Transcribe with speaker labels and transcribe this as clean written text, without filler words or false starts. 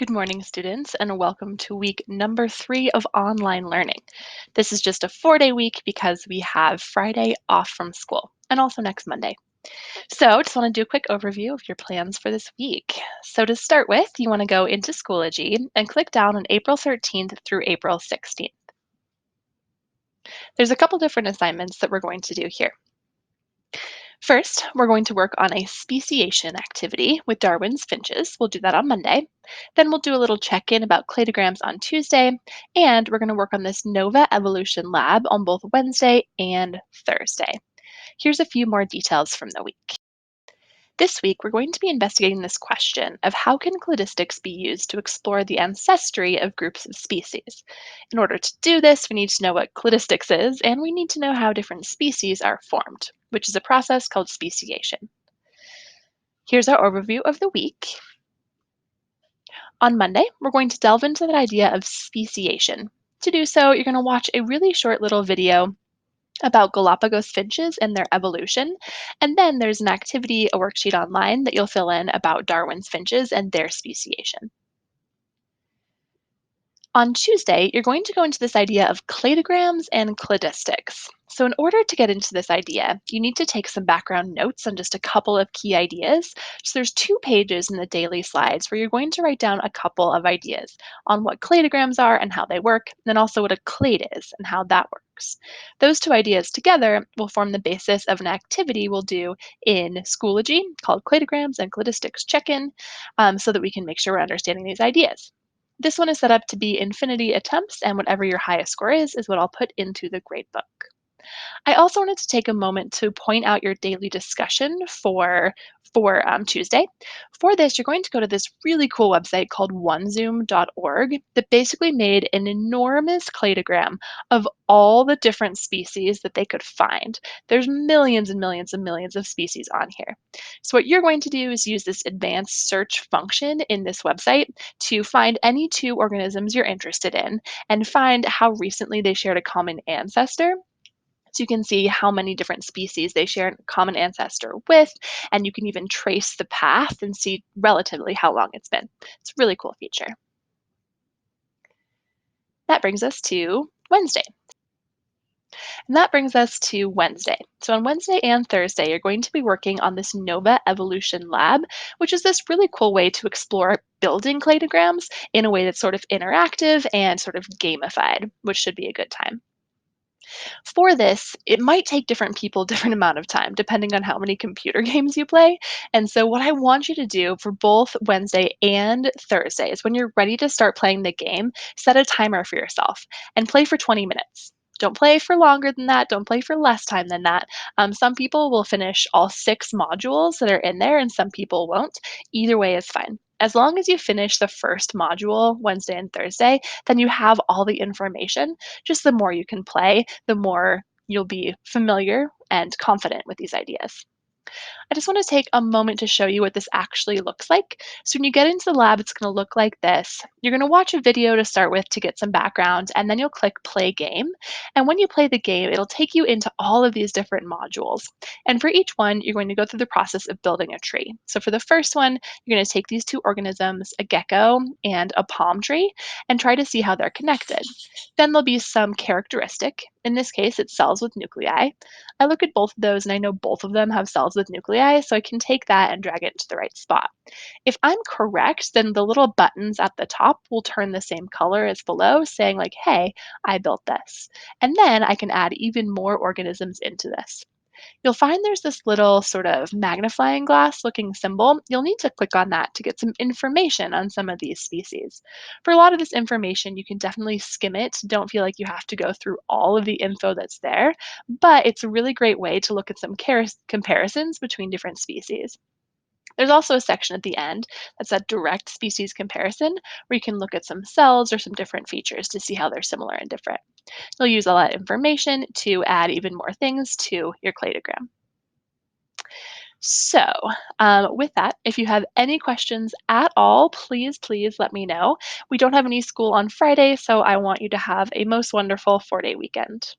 Speaker 1: Good morning, students, and welcome to week number 3 of online learning. This is just a 4-day week because we have Friday off from school and also next Monday. So, just want to do a quick overview of your plans for this week. So, to start with, you want to go into Schoology and click down on April 13th through April 16th. There's a couple different assignments that we're going to do here. First, we're going to work on a speciation activity with Darwin's finches. We'll do that on Monday. Then we'll do a little check-in about cladograms on Tuesday, and we're going to work on this NOVA evolution lab on both Wednesday and Thursday. Here's a few more details from the week. This week, we're going to be investigating this question of how can cladistics be used to explore the ancestry of groups of species. In order to do this, we need to know what cladistics is, and we need to know how different species are formed, which is a process called speciation. Here's our overview of the week. On Monday, we're going to delve into that idea of speciation. To do so, you're going to watch a really short little video about Galapagos finches and their evolution. And then there's an activity, a worksheet online that you'll fill in about Darwin's finches and their speciation. On Tuesday, you're going to go into this idea of cladograms and cladistics. So, in order to get into this idea, you need to take some background notes on just a couple of key ideas. So, there's 2 pages in the daily slides where you're going to write down a couple of ideas on what cladograms are and how they work, and then also what a clade is and how that works. Those 2 ideas together will form the basis of an activity we'll do in Schoology called Cladograms and Cladistics Check-in, so that we can make sure we're understanding these ideas. This one is set up to be infinity attempts, and whatever your highest score is what I'll put into the gradebook. I also wanted to take a moment to point out your daily discussion for Tuesday. For this, you're going to go to this really cool website called onezoom.org that basically made an enormous cladogram of all the different species that they could find. There's millions and millions and millions of species on here. So what you're going to do is use this advanced search function in this website to find any 2 organisms you're interested in and find how recently they shared a common ancestor, so you can see how many different species they share a common ancestor with, and you can even trace the path and see relatively how long it's been. It's a really cool feature. That brings us to Wednesday. And that brings us to Wednesday. So on Wednesday and Thursday, you're going to be working on this NOVA Evolution Lab, which is this really cool way to explore building cladograms in a way that's sort of interactive and sort of gamified, which should be a good time. For this, it might take different people different amount of time depending on how many computer games you play. And so what I want you to do for both Wednesday and Thursday is when you're ready to start playing the game, set a timer for yourself and play for 20 minutes. Don't play for longer than that. Don't play for less time than that. Some people will finish all 6 modules that are in there, and some people won't. Either way is fine. As long as you finish the first module Wednesday and Thursday, then you have all the information. Just the more you can play, the more you'll be familiar and confident with these ideas. I just want to take a moment to show you what this actually looks like. So when you get into the lab, it's going to look like this. You're going to watch a video to start with to get some background, and then you'll click play game. And when you play the game, it'll take you into all of these different modules. And for each one, you're going to go through the process of building a tree. So for the first one, you're going to take these 2 organisms, a gecko and a palm tree, and try to see how they're connected. Then there'll be some characteristic. In this case, it's cells with nuclei. I look at both of those and I know both of them have cells with nuclei, so I can take that and drag it into the right spot. If I'm correct, then the little buttons at the top will turn the same color as below, saying like, hey, I built this. And then I can add even more organisms into this. You'll find there's this little sort of magnifying glass looking symbol. You'll need to click on that to get some information on some of these species. For a lot of this information, you can definitely skim it. Don't feel like you have to go through all of the info that's there, but it's a really great way to look at some comparisons between different species. There's also a section at the end that's a direct species comparison where you can look at some cells or some different features to see how they're similar and different. You'll use all that information to add even more things to your cladogram. So, with that, if you have any questions at all, please let me know. We don't have any school on Friday, so I want you to have a most wonderful 4-day weekend.